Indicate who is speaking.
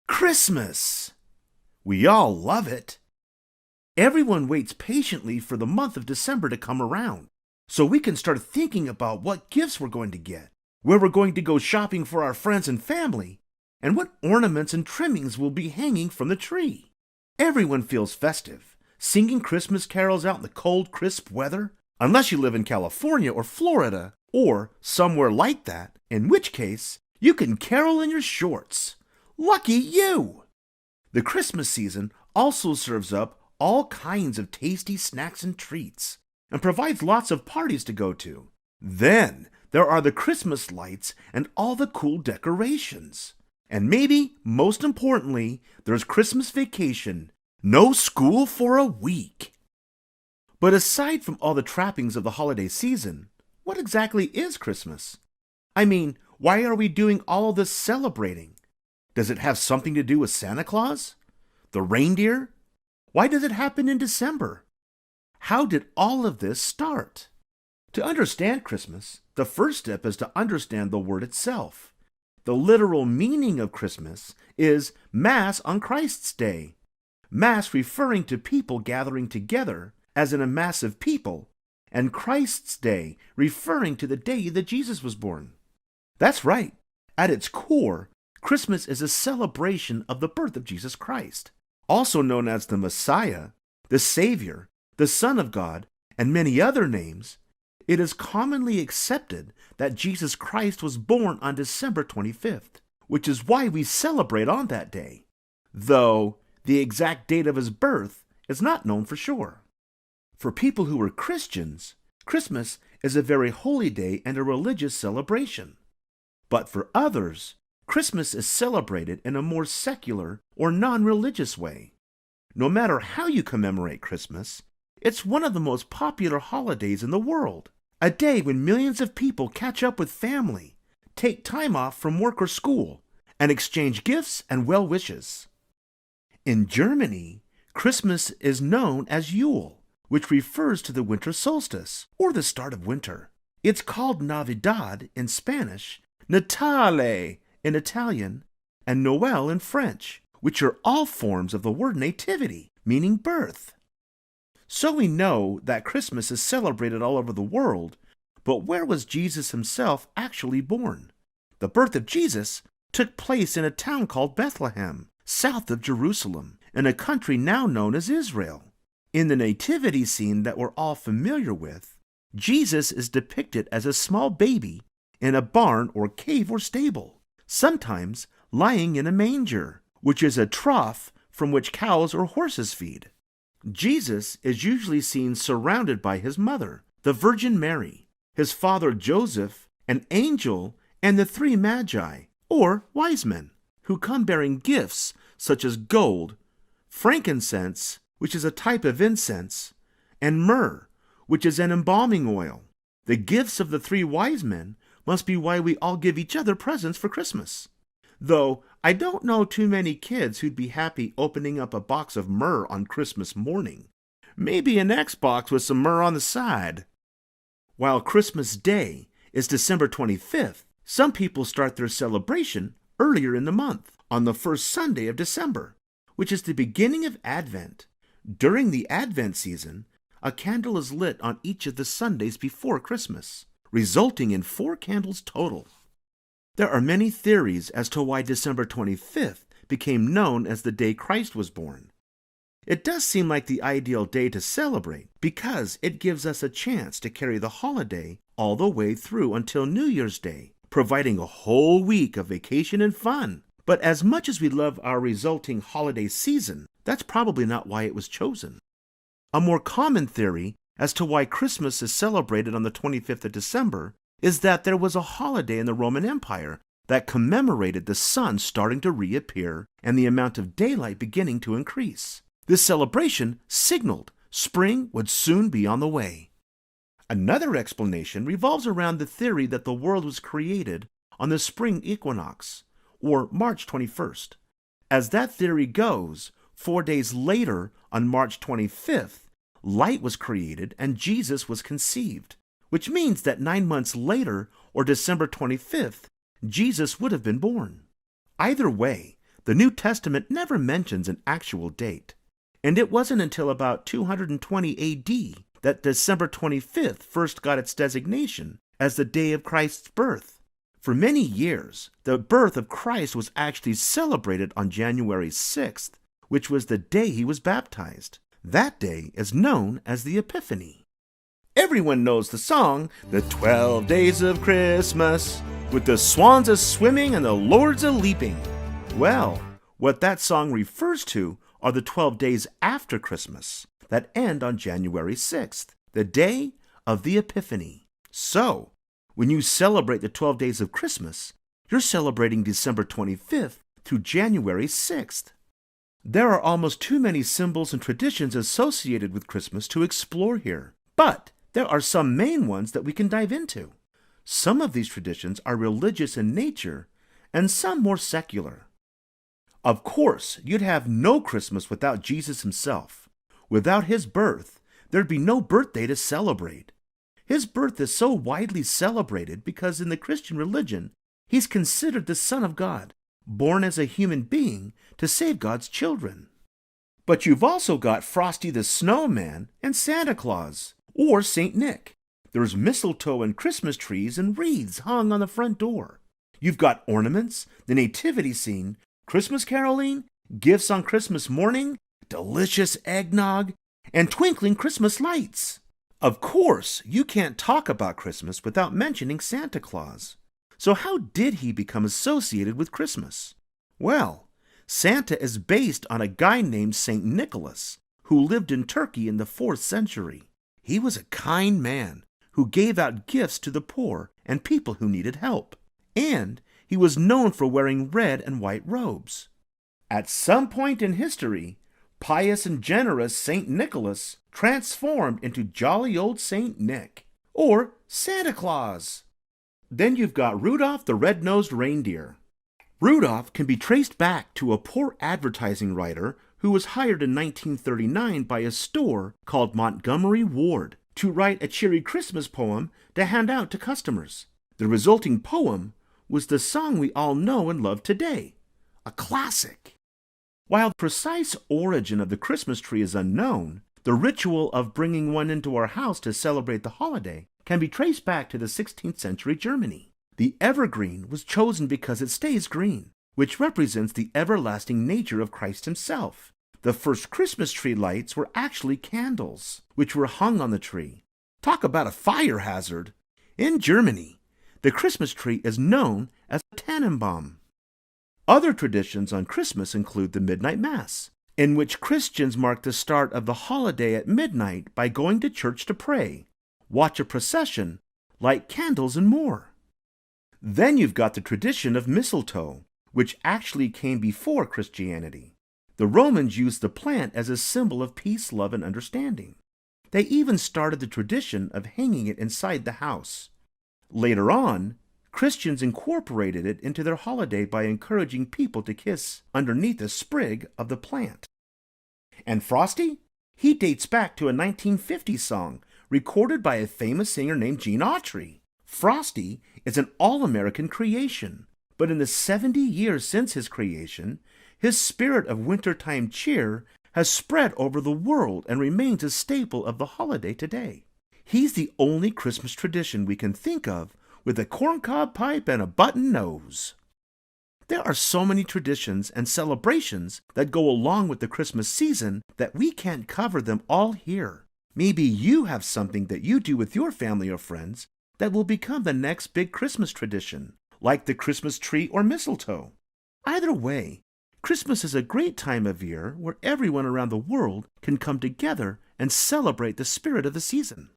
Speaker 1: Christmas! We all love it. Everyone waits patiently for the month of December to come around, so we can start thinking about what gifts we're going to get, where we're going to go shopping for our friends and family, and what ornaments and trimmings will be hanging from the tree. Everyone feels festive, singing Christmas carols out in the cold, crisp weather, unless you live in California or Florida, or somewhere like that, in which case you can carol in your shorts. Lucky you! The Christmas season also serves up all kinds of tasty snacks and treats, and provides lots of parties to go to. Then there are the Christmas lights and all the cool decorations. And maybe, most importantly, there's Christmas vacation. No school for a week. But aside from all the trappings of the holiday season, what exactly is Christmas? I mean, why are we doing all this celebrating? Does it have something to do with Santa Claus? The reindeer? Why does it happen in December? How did all of this start? To understand Christmas, the first step is to understand the word itself. The literal meaning of Christmas is Mass on Christ's Day. Mass referring to people gathering together, as in a mass of people, and Christ's Day referring to the day that Jesus was born. That's right. At its core, Christmas is a celebration of the birth of Jesus Christ, also known as the Messiah, the Savior, the Son of God, and many other names. It is commonly accepted that Jesus Christ was born on December 25th, which is why we celebrate on that day, though the exact date of his birth is not known for sure. For people who are Christians, Christmas is a very holy day and a religious celebration. But for others, Christmas is celebrated in a more secular or non-religious way. No matter how you commemorate Christmas, it's one of the most popular holidays in the world. A day when millions of people catch up with family, take time off from work or school, and exchange gifts and well wishes. In Germany, Christmas is known as Yule, which refers to the winter solstice, or the start of winter. It's called Navidad in Spanish, Natale in Italian, and Noël in French, which are all forms of the word nativity, meaning birth. So we know that Christmas is celebrated all over the world, but where was Jesus himself actually born? The birth of Jesus took place in a town called Bethlehem, south of Jerusalem, in a country now known as Israel. In the nativity scene that we're all familiar with, Jesus is depicted as a small baby in a barn or cave or stable, sometimes lying in a manger, which is a trough from which cows or horses feed. Jesus is usually seen surrounded by his mother, the Virgin Mary, his father Joseph, an angel, and the three magi, or wise men, who come bearing gifts such as gold, frankincense, which is a type of incense, and myrrh, which is an embalming oil. The gifts of the three wise men must be why we all give each other presents for Christmas. Though I don't know too many kids who'd be happy opening up a box of myrrh on Christmas morning. Maybe an Xbox with some myrrh on the side. While Christmas Day is December 25th, some people start their celebration earlier in the month, on the first Sunday of December, which is the beginning of Advent. During the Advent season, a candle is lit on each of the Sundays before Christmas, resulting in 4 candles total. There are many theories as to why December 25th became known as the day Christ was born. It does seem like the ideal day to celebrate because it gives us a chance to carry the holiday all the way through until New Year's Day, providing a whole week of vacation and fun. But as much as we love our resulting holiday season, that's probably not why it was chosen. A more common theory as to why Christmas is celebrated on the 25th of December is that there was a holiday in the Roman Empire that commemorated the sun starting to reappear and the amount of daylight beginning to increase. This celebration signaled spring would soon be on the way. Another explanation revolves around the theory that the world was created on the spring equinox, or March 21st. As that theory goes, 4 days later, on March 25th, light was created and Jesus was conceived, which means that 9 months later, or December 25th, Jesus would have been born. Either way, the New Testament never mentions an actual date. And it wasn't until about 220 AD that December 25th first got its designation as the day of Christ's birth. For many years, the birth of Christ was actually celebrated on January 6th, which was the day he was baptized. That day is known as the Epiphany. Everyone knows the song, "The 12 Days of Christmas," with the swans a-swimming and the lords a-leaping. Well, what that song refers to are the 12 days after Christmas that end on January 6th, the day of the Epiphany. So, when you celebrate the 12 days of Christmas, you're celebrating December 25th through January 6th. There are almost too many symbols and traditions associated with Christmas to explore here, but there are some main ones that we can dive into. Some of these traditions are religious in nature, and some more secular. Of course, you'd have no Christmas without Jesus himself. Without his birth, there'd be no birthday to celebrate. His birth is so widely celebrated because in the Christian religion, he's considered the Son of God, born as a human being to save God's children. But you've also got Frosty the Snowman and Santa Claus, or Saint Nick. There's mistletoe and Christmas trees and wreaths hung on the front door. You've got ornaments, the nativity scene, Christmas caroling, gifts on Christmas morning, delicious eggnog, and twinkling Christmas lights. Of course, you can't talk about Christmas without mentioning Santa Claus. So how did he become associated with Christmas? Well, Santa is based on a guy named St. Nicholas, who lived in Turkey in the 4th century. He was a kind man who gave out gifts to the poor and people who needed help. And he was known for wearing red and white robes. At some point in history, pious and generous St. Nicholas transformed into jolly old St. Nick, or Santa Claus. Then you've got Rudolph the Red-Nosed Reindeer. Rudolph can be traced back to a poor advertising writer who was hired in 1939 by a store called Montgomery Ward to write a cheery Christmas poem to hand out to customers. The resulting poem was the song we all know and love today, a classic. While the precise origin of the Christmas tree is unknown, the ritual of bringing one into our house to celebrate the holiday can be traced back to the 16th century Germany. The evergreen was chosen because it stays green, which represents the everlasting nature of Christ himself. The first Christmas tree lights were actually candles, which were hung on the tree. Talk about a fire hazard! In Germany, the Christmas tree is known as a Tannenbaum. Other traditions on Christmas include the Midnight Mass, in which Christians mark the start of the holiday at midnight by going to church to pray, watch a procession, light candles, and more. Then you've got the tradition of mistletoe, which actually came before Christianity. The Romans used the plant as a symbol of peace, love, and understanding. They even started the tradition of hanging it inside the house. Later on, Christians incorporated it into their holiday by encouraging people to kiss underneath a sprig of the plant. And Frosty? He dates back to a 1950s song recorded by a famous singer named Gene Autry. Frosty is an all-American creation, but in the 70 years since his creation, his spirit of wintertime cheer has spread over the world and remains a staple of the holiday today. He's the only Christmas tradition we can think of with a corncob pipe and a button nose. There are so many traditions and celebrations that go along with the Christmas season that we can't cover them all here. Maybe you have something that you do with your family or friends that will become the next big Christmas tradition, like the Christmas tree or mistletoe. Either way, Christmas is a great time of year where everyone around the world can come together and celebrate the spirit of the season.